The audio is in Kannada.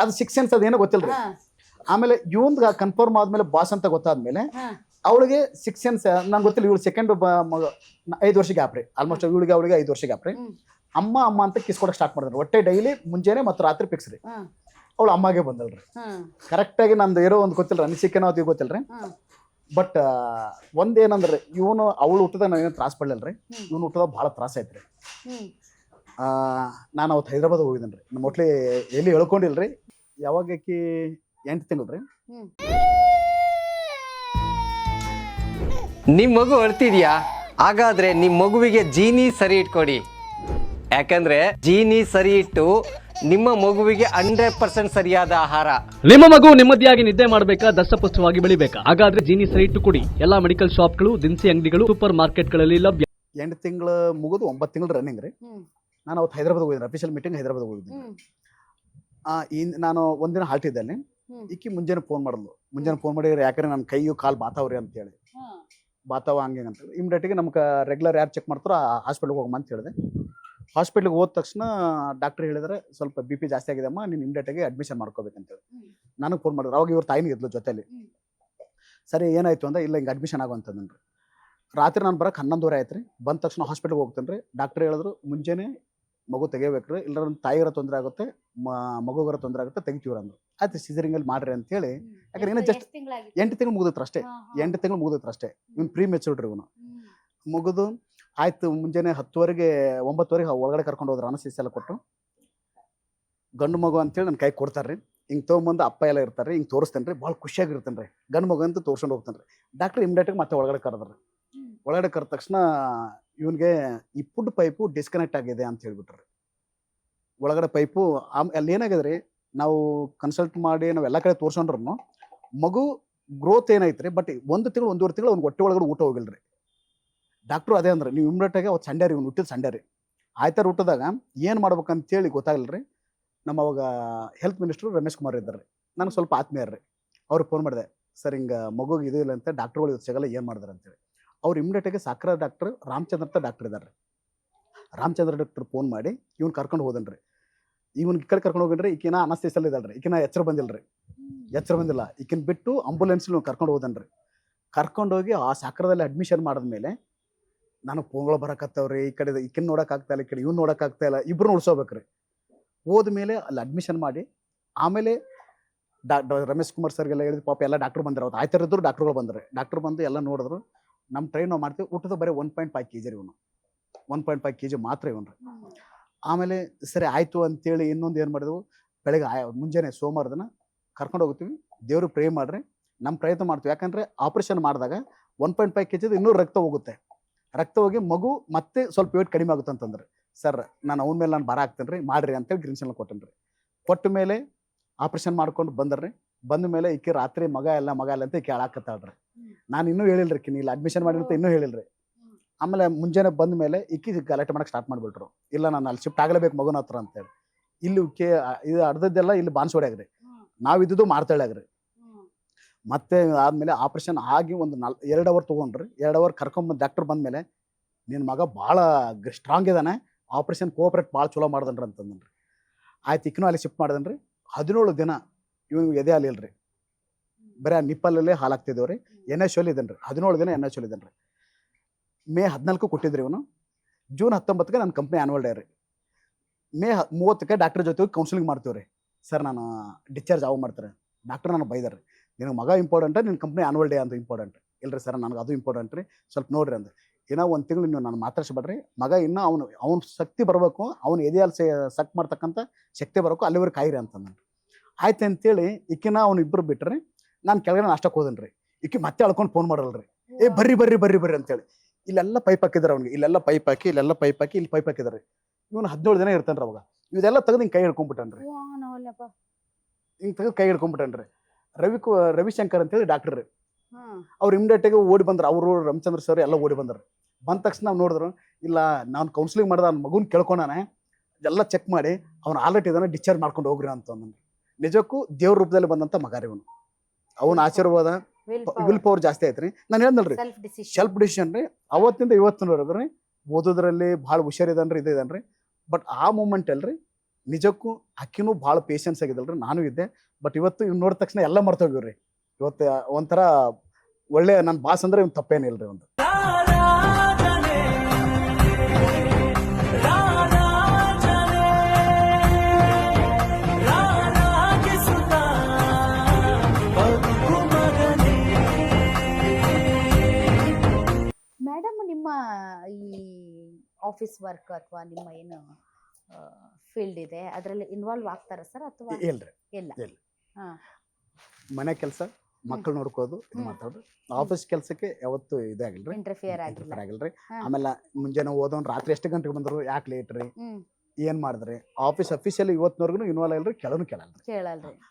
ಅದು 6 ಸೆನ್ಸ್ ಅದೇನೋ ಗೊತ್ತಿಲ್ರಿ. ಆಮೇಲೆ ಇವಂದ್ ಕನ್ಫರ್ಮ್ ಆದ್ಮೇಲೆ ಬಾಸ್ ಅಂತ ಗೊತ್ತಾದ್ಮೇಲೆ ಅವಳಿಗೆ 6 ಸೆನ್ಸ್ ನಂಗೆ ಗೊತ್ತಿಲ್ಲ. ಇವಳು ಸೆಕೆಂಡ್ 5 ವರ್ಷ ಗ್ಯಾಪ್ ರೀ, ಆಲ್ಮೋಸ್ಟ್ ಇವಳಿಗೆ ಅವಳಿಗೆ 5 ವರ್ಷ ಗ್ಯಾಪ್ ರೀ. ಅಮ್ಮ ಅಮ್ಮ ಅಂತ ಕಿಸ್ ಕೊಡಕ್ಕೆ ಸ್ಟಾರ್ಟ್ ಮಾಡಿದ್ರು. ಒಟ್ಟೆ ಡೈಲಿ ಮುಂಜಾನೆ ಮತ್ತು ರಾತ್ರಿ ಫಿಕ್ಸ್ ರೀ. ಅವಳು ಅಮ್ಮಗೆ ಬಂದಲ್ರಿ. ಕರೆಕ್ಟಾಗಿ ನಂದು ಇರೋ ಒಂದು ಗೊತ್ತಿಲ್ಲ, ಅನಿಸಿಕೆನೋ ಅದು ಗೊತ್ತಿಲ್ರಿ. ಬಟ್ ಒಂದೇನಂದ್ರೆ ಇವನು ಅವಳು ಹುಟ್ಟದ ನಾವೇನು ತ್ರಾಸ ಪಡ್ಲಿಲ್ರಿ, ಇವನು ಹುಟ್ಟದ ಭಾಳ ತ್ರಾಸ ಐತ್ರಿ. ನಾನು ಅವತ್ತು ಹೈದ್ರಾಬಾದ್ ಹೋಗಿದ್ದೇನೆ ರೀ. ನಮ್ಮ ಮೊಟ್ಲಿ ಎಲ್ಲಿ ಹೇಳ್ಕೊಂಡಿಲ್ರಿ. ಯಾವಾಗ 8 ತಿಂಗಳು ರೀ. ನಿಮ್ಮ ಮಗು ಅಳ್ತಿದ್ಯಾ? ಹಾಗಾದ್ರೆ ನಿಮ್ಮ ಮಗುವಿಗೆ ಜೀನಿ ಸರಿ ಇಟ್ಕೊಡಿ. ಯಾಕಂದ್ರೆ ಜೀನಿ ಸರಿ ಇಟ್ಟು ನಿಮ್ಮ ಮಗುವಿಗೆ 100% ಸರಿಯಾದ ಆಹಾರ. ನಿಮ್ಮ ಮಗು ನೆಮ್ಮದಿಯಾಗಿ ನಿದ್ದೆ ಮಾಡಬೇಕಾ, ದಷ್ಟಪುಷ್ಟವಾಗಿ ಬೆಳಿಬೇಕಾ? ಹಾಗಾದ್ರೆ ಜೀನಿ ಸರಿ ಇಟ್ಟು ಕೊಡಿ. ಎಲ್ಲಾ ಮೆಡಿಕಲ್ ಶಾಪ್ಗಳು, ದಿನಸಿ ಅಂಗಡಿಗಳು, ಸೂಪರ್ ಮಾರ್ಕೆಟ್ಗಳಲ್ಲಿ ಲಭ್ಯ. 8 ತಿಂಗಳು ಮುಗಿದು 9 ತಿಂಗಳು ರನ್ನಿಂಗ್ ರೀ. ನಾನು ಅವತ್ತು ಹೈದ್ರಾಬಾದ್ ಹೋಗಿದ್ದೆ, ಅಫಿಷಿಯಲ್ ಮೀಟಿಂಗ್ ಹೈದ್ರಾಬಾದ್ ಹೋಗಿದ್ದೀನಿ. ನಾನು ಒಂದಿನ ಹಾಲ್ಟಿದ್ದಲ್ಲಿ ಈಕಿ ಮುಂಜಾನೆ ಫೋನ್ ಮಾಡಿ ಯಾಕಂದ್ರೆ ನನ್ನ ಕೈಯು ಕಾಲು ಬಾತಾವ್ರಿ ಅಂತೇಳಿ, ಬಾತಾವ ಹಂಗೆ ಅಂತೇಳಿ ಇಮಿಡಿಯೇಟ್ಗೆ ನಮ್ಗೆ ರೆಗ್ಯುಲರ್ ಯಾರು ಚೆಕ್ ಮಾಡ್ತಾರೋ ಆ ಹಾಸ್ಪಿಟ್ಲಿಗೆ ಹೋಗಮ್ಮ ಅಂತ ಹೇಳಿದೆ. ಹಾಸ್ಪಿಟ್ಲಿಗೆ ಹೋದ ತಕ್ಷಣ ಡಾಕ್ಟರ್ ಹೇಳಿದ್ರೆ ಸ್ವಲ್ಪ BP ಜಾಸ್ತಿ ಆಗಿದೆ ಅಮ್ಮ, ನೀನು ಇಮಿಡಿಯೇಟಾಗಿ ಅಡ್ಮಿಷನ್ ಮಾಡ್ಕೋಬೇಕಂತೇಳಿ ನನಗೆ ಫೋನ್ ಮಾಡಿದ್ರು. ಅವಾಗ ಇವ್ರ ತಾಯಿನ ಇದ್ಲು ಜೊತೆಲಿ. ಸರಿ ಏನಾಯ್ತು ಅಂದ್ರೆ, ಇಲ್ಲ ಹಿಂಗೆ ಅಡ್ಮಿಷನ್ ಆಗುವಂತಂದ್ರಿ. ರಾತ್ರಿ ನಾನು ಬರೋಕೆ 11:30 ಆಯ್ತು ರೀ. ಬಂದ ತಕ್ಷಣ ಹಾಸ್ಪಿಟ್ಲಿಗೆ ಹೋಗ್ತೇನೆ ರೀ. ಡಾಕ್ಟರ್ ಹೇಳಿದ್ರು ಮುಂಜಾನೆ ಮಗು ತೆಗಿಬೇಕ್ರಿ, ಇಲ್ಲ ನನ್ನ ತಾಯಿಗರ ತೊಂದರೆ ಆಗುತ್ತೆ, ಮಗುಗರ ತೊಂದರೆ ಆಗುತ್ತೆ, ತೆಗಿತೀವ್ರ ಅಂದ್ರು. ಆಯ್ತು ಸಿಸರಿಂಗಲ್ಲಿ ಮಾಡ್ರಿ ಅಂತೇಳಿ. ಯಾಕಂದ್ರೆ ಇನ್ನೂ ಜಸ್ಟ್ 8 ತಿಂಗಳು ಮುಗಿದತ್ರ ಅಷ್ಟೇ. 8 ತಿಂಗಳು ಮುಗಿದತ್ರ ಅಷ್ಟೇ. ಇವ್ನು ಪ್ರೀ ಮೆಚೂರ್ಡ್ ರೀ. ಇವನು ಮುಗಿದು ಆಯ್ತು. ಮುಂಜಾನೆ 10:30 9:00 ಒಳಗಡೆ ಕರ್ಕೊಂಡು ಹೋದ್ರು. ಅನಸ್ತೀಸಿ ಎಲ್ಲ ಕೊಟ್ಟು ಗಂಡು ಮಗು ಅಂತೇಳಿ ನನ್ನ ಕೈ ಕೊಡ್ತಾರೆ ರೀ. ಹಿಂಗೆ ತೊಗೊಂಬಂದು ಅಪ್ಪ ಎಲ್ಲ ಇರ್ತಾರೆ ರೀ. ಹಿಂಗೆ ತೋರಿಸ್ತೇನೆ ರೀ, ಭಾಳ ಖುಷಿಯಾಗಿರ್ತೇನೆ ರೀ. ಗಂಡು ಮಗು ಅಂತ ತೋರ್ಸ್ಕೊಂಡು ಹೋಗ್ತಾನೆ ರೀ. ಡಾಕ್ಟ್ರ್ ಇಮಿಡಿಯೇಟಾಗಿ ಮತ್ತೆ ಒಳಗಡೆ ಕರೆದ್ರಿ. ಒಳಗಡೆ ಕರೆದ ತಕ್ಷಣ ಇವನಿಗೆ ಈ ಫುಡ್ ಪೈಪು ಡಿಸ್ಕನೆಕ್ಟ್ ಆಗಿದೆ ಅಂತ ಹೇಳ್ಬಿಟ್ರಿ. ಒಳಗಡೆ ಪೈಪು ಅಲ್ಲಿ ಏನಾಗಿದೆ ರೀ, ನಾವು ಕನ್ಸಲ್ಟ್ ಮಾಡಿ ನಾವು ಎಲ್ಲ ಕಡೆ ತೋರ್ಸ್ಕೊಂಡ್ರು ಮಗು ಗ್ರೋತ್ ಏನೈತ್ರಿ, ಬಟ್ 1 ತಿಂಗಳು 1.5 ತಿಂಗಳು ಅವ್ನಿಗೆ ಹೊಟ್ಟೆ ಒಳಗಡೆ ಊಟ ಹೋಗಿಲ್ರಿ. ಡಾಕ್ಟ್ರು ಅದೇ ಅಂದ್ರೆ ನೀವು ಇಮಿಡಿಯೇಟಾಗಿ ಅವತ್ತು ಸಂಡೇ ರೀ, ಇವ್ನು ಹುಟ್ಟಿದ ಸಂಡೇ ರೀ. ಆಯ್ತಾರ ಊಟದಾಗ ಏನು ಮಾಡ್ಬೇಕಂತೇಳಿ ಗೊತ್ತಾಗಲ್ಲ ರೀ. ನಮ್ಮ ಅವಾಗ ಹೆಲ್ತ್ ಮಿನಿಸ್ಟ್ರು ರಮೇಶ್ ಕುಮಾರ್ ಇದ್ದಾರೆ. ನನಗೆ ಸ್ವಲ್ಪ ಆತ್ಮೀಯ ರೀ. ಅವ್ರಿಗೆ ಫೋನ್ ಮಾಡಿದೆ, ಸರ್ ಹಿಂಗೆ ಮಗುಗೆ ಇದು ಇಲ್ಲ ಅಂತ ಡಾಕ್ಟ್ರುಗಳು ಇವತ್ತು ಸಿಗಲ್ಲ, ಏನು ಮಾಡಿದಾರೆ ಅಂತೇಳಿ. ಅವ್ರು ಇಮಿಡಿಯೇಟಾಗಿ ಸಾಕ್ರ ಡಾಕ್ಟ್ರು ರಾಮಚಂದ್ರ ಅಂತ ಡಾಕ್ಟರ್ ಇದ್ದಾರೆ. ರಾಮಚಂದ್ರ ಡಾಕ್ಟ್ರ್ ಫೋನ್ ಮಾಡಿ ಇವ್ನು ಕರ್ಕೊಂಡು ಹೋದನ್ರಿ. ಇವನ್ಗೆ ಈ ಕಡೆ ಕರ್ಕೊಂಡು ಹೋಗಿನ್ರಿ. ಈಕಿನ ಅನಸ್ತೇಸಲ್ಲಿ ಇದ್ದಾಳ್ರಿ. ಈಕಿನ ಎಚ್ಚರ ಬಂದಿಲ್ಲ. ಈಕಿನ ಬಿಟ್ಟು ಆಂಬುಲೆನ್ಸ್ಲಿ ಕರ್ಕೊಂಡು ಹೋದನ್ರಿ. ಕರ್ಕೊಂಡೋಗಿ ಆ ಸಾಕ್ರದಲ್ಲಿ ಅಡ್ಮಿಷನ್ ಮಾಡಿದ್ಮೇಲೆ ನನಗೆ ಫೋನ್ಗಳು ಬರೋಕತ್ತವ್ರಿ. ಈ ಕಡೆ ಈಕಿನ ನೋಡೋಕ್ಕಾಗ್ತಾಯಿಲ್ಲ, ಈ ಕಡೆ ಇವ್ನು ನೋಡೋಕ್ಕಾಗ್ತಾಯಿಲ್ಲ, ಇಬ್ಬರು ಉಳಿಸೋಬೇಕ್ರಿ. ಹೋದ್ಮೇಲೆ ಅಲ್ಲಿ ಅಡ್ಮಿಷನ್ ಮಾಡಿ ಆಮೇಲೆ ರಮೇಶ್ ಕುಮಾರ್ ಸರ್ಗೆಲ್ಲ ಹೇಳಿದ್ರು. ಪಾಪ ಎಲ್ಲ ಡಾಕ್ಟ್ರು ಬಂದರು. ಅವತ್ತು ಆಯ್ತಾರಿದ್ರು ಡಾಕ್ಟ್ರುಗಳು ಬಂದರೆ. ಡಾಕ್ಟ್ರು ಬಂದು ಎಲ್ಲ ನೋಡಿದ್ರು. ನಮ್ಮ ಟ್ರೈನ್ ನಾವು ಮಾಡ್ತೀವಿ. ಊಟದ ಬರೀ 1.5 kg ರೀ. ಇವನು 1.5 kg ಮಾತ್ರ ಇವನ್ರಿ. ಆಮೇಲೆ ಸರಿ ಆಯಿತು ಅಂತೇಳಿ ಇನ್ನೊಂದು ಏನು ಮಾಡಿದೆವು, ಬೆಳಗ್ಗೆ ಮುಂಜಾನೆ ಸೋಮವಾರ ದಿನ ಕರ್ಕೊಂಡು ಹೋಗ್ತೀವಿ. ದೇವ್ರಿಗೆ ಪ್ರೇ ಮಾಡಿರಿ, ನಮ್ಮ ಪ್ರಯತ್ನ ಮಾಡ್ತೀವಿ. ಯಾಕಂದರೆ ಆಪ್ರೇಷನ್ ಮಾಡಿದಾಗ 1.5 kg ಇನ್ನೂ ರಕ್ತ ಹೋಗುತ್ತೆ. ರಕ್ತ ಹೋಗಿ ಮಗು ಮತ್ತೆ ಸ್ವಲ್ಪ ವೇಟ್ ಕಡಿಮೆ ಆಗುತ್ತೆ ಅಂತಂದ್ರೆ, ಸರ್ ನಾನು ಅವನ ಮೇಲೆ ನಾನು ಭಾರ ಹಾಕ್ತೇನೆ ರೀ, ಮಾಡಿರಿ ಅಂತೇಳಿ ಗ್ರೀನ್ ಸಿಗ್ನಲ್ ಕೊಟ್ಟೇನೆ ರೀ. ಕೊಟ್ಟ ಮೇಲೆ ಆಪ್ರೇಷನ್ ಮಾಡ್ಕೊಂಡು ಬಂದರ್ರಿ. ಬಂದ ಮೇಲೆ ಈಕೆ ರಾತ್ರಿ ಮಗ ಎಲ್ಲ ಅಂತ ಈಕೆ ಹೇಳಾಕತ್ತಾಳ್ರಿ. ನಾನು ಇನ್ನೂ ಹೇಳಿಲ್ರಿ, ಇಲ್ಲಿ ಅಡ್ಮಿಷನ್ ಮಾಡಿ ಅಂತ ಇನ್ನೂ ಹೇಳಿಲ್ರಿ. ಆಮೇಲೆ ಮುಂಜಾನೆ ಬಂದ ಮೇಲೆ ಈಕಿ ಗಲಾಟೆ ಮಾಡಕ್ಕೆ ಸ್ಟಾರ್ಟ್ ಮಾಡಿಬಿಟ್ರು. ಇಲ್ಲ ನಾನು ಅಲ್ಲಿ ಶಿಫ್ಟ್ ಆಗಲೇಬೇಕು ಮಗುನ ಹತ್ರ ಅಂತೇಳಿ. ಇಲ್ಲಿ ಇದು ಅರ್ಧದ್ದೆಲ್ಲ ಇಲ್ಲಿ ಬಾನ್ಸೋಡ್ಯಾಗ್ರಿ. ನಾವು ಇದ್ದಿದ್ದು ಮಾಡ್ತಾಳ್ಯಾಗ್ರಿ. ಮತ್ತೆ ಆದಮೇಲೆ ಆಪ್ರೇಷನ್ ಆಗಿ ಒಂದು 2 ಅವರ್ ತೊಗೊಂಡ್ರಿ. 2 ಅವರ್ ಕರ್ಕೊಂಬಂದು ಡಾಕ್ಟರ್ ಬಂದಮೇಲೆ ನಿನ್ನ ಮಗ ಭಾಳ ಸ್ಟ್ರಾಂಗ್ ಇದ್ದಾನೆ, ಆಪ್ರೇಷನ್ ಕೋಆಪ್ರೇಟ್ ಭಾಳ ಚಲೋ ಮಾಡ್ದನ್ರಿ ಅಂತಂದ್ರಿ. ಆಯ್ತು ಈಕನೂ ಅಲ್ಲಿ ಶಿಫ್ಟ್ ಮಾಡ್ದನ್ರಿ. 17 ದಿನ ಇವ್ನಿಗೆ ಎದೆ ಹಾಲಿಲ್ರಿ, ಬರೀ ಆ ನಿಪ್ಪಲ್ಲೇ ಹಾಲಾಗ್ತಿದ್ದೇವೆ ರೀ. NSO ಇದ್ದಾನೆ ರೀ. 17 ದಿನ NSO ಇದ್ದಾನೆ ರೀ. ಮೇ 14 ಕೊಟ್ಟಿದ್ರಿ ಇವನು. ಜೂನ್ 19ಗೆ ನನ್ನ ಕಂಪ್ನಿ ಆ್ಯನ್ಯುವಲ್ ಡೇ ರೀ. ಮೇ 30ಕ್ಕೆ ಡಾಕ್ಟರ್ ಜೊತೆ ಹೋಗಿ ಕೌನ್ಸಿಲಿಂಗ್ ಮಾಡ್ತೀವಿ ರೀ. ಸರ್ ನಾನು ಡಿಸ್ಚಾರ್ಜ್ ಆಗ ಮಾಡ್ತಾರೆ. ಡಾಕ್ಟರ್ ನಾನು ಬೈದಾರೆ, ನಿನಗೆ ಮಗ ಇಂಪಾರ್ಟೆಂಟ್, ನಿನ್ನ ಕಂಪ್ನಿ ಆ್ಯನ್ಯುವಲ್ ಡೇ ಅಂತ ಇಂಪಾರ್ಟೆಂಟ್. ಇಲ್ಲರಿ ಸರ್ ನನಗೆ ಅದು ಇಂಪಾರ್ಟೆಂಟ್ ರೀ, ಸ್ವಲ್ಪ ನೋಡಿರಿ ಅಂದೆ. ಏನೋ 1 ತಿಂಗಳು ನೀವು ನಾನು ಮಾತಾಡ್ಸ್ಬೇಡ್ರಿ, ಮಗ ಇನ್ನೂ ಅವನ ಶಕ್ತಿ ಬರಬೇಕು, ಅವನು ಎದೆಯಲ್ಲಿ ಸಕ್ ಮಾಡ್ತಕ್ಕಂಥ ಶಕ್ತಿ ಬರಬೇಕು, ಅಲ್ಲಿವರೆಗೆ ಕಾಯಿರಿ ಅಂತಂದ್ರೆ. ಆಯ್ತು ಅಂತೇಳಿ ಈಕಿನ ಅವ್ನು ಇಬ್ಬರು ಬಿಟ್ರಿ. ನಾನು ಕೆಳಗಡೆ ನಾಷ್ಟಕ್ಕೆ ಹೋದನ್ರಿ. ಈಕಿ ಮತ್ತೆ ಅಳ್ಕೊಂಡು ಫೋನ್ ಮಾಡಲ್ರಿ, ಏ ಬರ್ರಿ ಅಂತೇಳಿ. ಇಲ್ಲೆಲ್ಲ ಪೈಪ್ ಹಾಕಿದಾರೆ ಅವ್ನಿಗೆ, ಇಲ್ಲೆಲ್ಲ ಪೈಪ್ ಹಾಕಿ ಇಲ್ಲಿ ಪೈಪ್ ಹಾಕಿದಾರೆ. ಇವನು 17 ದಿನ ಇರ್ತಾನ್ರಿ. ಅವಾಗ ಇದೆಲ್ಲ ತೆಗೆದು ಹಿಂಗೆ ಕೈ ಹಿಡ್ಕೊಂಡ್ಬಿಟ್ಟನ್ರಿ. ಹಿಂಗೆ ತೆಗೆದು ಕೈ ಹಿಡ್ಕೊಂಡ್ಬಿಟ್ಟನ್ರಿ. ರವಿಶಂಕರ್ ಅಂತೇಳಿ ಡಾಕ್ಟರ್ ರೀ. ಅವ್ರು ಇಮಿಡಿಯೇಟಾಗಿ ಓಡಿ ಬಂದ್ರು. ಅವರು ರಾಮಚಂದ್ರ ಸರ್ ಎಲ್ಲ ಓಡಿ ಬಂದರು. ಬಂದ ತಕ್ಷಣ ನಾವು ನೋಡಿದ್ರು, ಇಲ್ಲ ನಾನು ಕೌನ್ಸಿಲಿಂಗ್ ಮಾಡಿದ ನನ್ನ ಮಗುನ ಕೇಳ್ಕೊಂಡಾನೆ, ಎಲ್ಲ ಚೆಕ್ ಮಾಡಿ ಅವ್ನು ಆಲ್ರೆಡಿ ಇದಾನೆ, ಡಿಸ್ಚಾರ್ಜ್ ಮಾಡ್ಕೊಂಡು ಹೋಗ್ರಿ ಅಂತಂದ್ರೆ. ನಿಜಕ್ಕೂ ದೇವ್ರ ರೂಪದಲ್ಲಿ ಬಂದಂಥ ಮಗ ರೀ ಇವನು. ಅವನ ಆಶೀರ್ವಾದ, ವಿಲ್ ಪವರ್ ಜಾಸ್ತಿ ಐತ್ರಿ. ನಾನು ಹೇಳ್ದಲ್ರಿ, ಸೆಲ್ಫ್ ಡಿಸಿಷನ್ ರೀ. ಅವತ್ತಿಂದ ಇವತ್ತಿನವರೆಗೂ ರೀ ಓದೋದ್ರಲ್ಲಿ ಭಾಳ ಹುಷಾರಿದ್ದಾನ್ರಿ, ಇದಾನ್ರಿ. ಬಟ್ ಆ ಮೂಮೆಂಟ್ ಅಲ್ರಿ ನಿಜಕ್ಕೂ ಅಕ್ಕಿನೂ ಭಾಳ ಪೇಷನ್ಸ್ ಆಗಿದ್ದಲ್ರಿ, ನಾನು ಇದ್ದೆ. ಬಟ್ ಇವತ್ತು ಇವ್ನು ನೋಡಿದ ತಕ್ಷಣ ಎಲ್ಲ ಮರ್ತೋಗಿವ್ರಿ. ಇವತ್ತು ಒಂಥರ ಒಳ್ಳೆ ನನ್ನ ಬಾಸ್ ಅಂದ್ರೆ ಇವ್ನು ತಪ್ಪೇನಿಲ್ರಿ ಒಂದು. ಮೇಡಮ್, ನಿಮ್ಮ ಈ ಆಫೀಸ್ ವರ್ಕ್ ಅಥವಾ ನಿಮ್ಮ ಏನು ಫೀಲ್ಡ್ ಇದೆ ಅದರಲ್ಲಿ ಇನ್ವಾಲ್ವ್ ಆಗ್ತಾರಾ ಸರ್ ಅಥವಾ ಇಲ್ರಿ, ಇಲ್ಲ? ಇಲ್ಲ. ಹಾ. ಮನೆ ಕೆಲಸ, ಮಕ್ಕಳು ನೋಡ್ಕೋದು ಇದು ಮಾಡ್ತಾವ್ರಿ. ಆಫೀಸ್ ಕೆಲಸಕ್ಕೆ ಯಾವತ್ತು ಇದಾಗಿಲ್ರಿ, ಇಂಟರ್ಫಿಯರ್ ಆಗಿಲ್ಲ. interfere ಆಗಿಲ್ರಿ. ಹಾ. ಆಮೇಲೆ ಮುಂಜಾನೆ ಓದೋನ್ ರಾತ್ರಿ ಎಷ್ಟು ಗಂಟೆಗೆ ಬಂದ್ರು, ಯಾಕೆ ಲೇಟ್ ರೀ, ಹ್ಮ್ ಏನ್ ಮಾಡಿದ್ರಿ, ಆಫೀಸ್ ಅಫಿಷಿಯಲಿ ಇವತ್ತಿನವರೆಗೂ ಇನ್ವಾಲ್ವ್ ಇಲ್ರಿ, ಕೆಳನು ಕೇಳಲ್ರಿ. ಕೇಳಲ್ರಿ.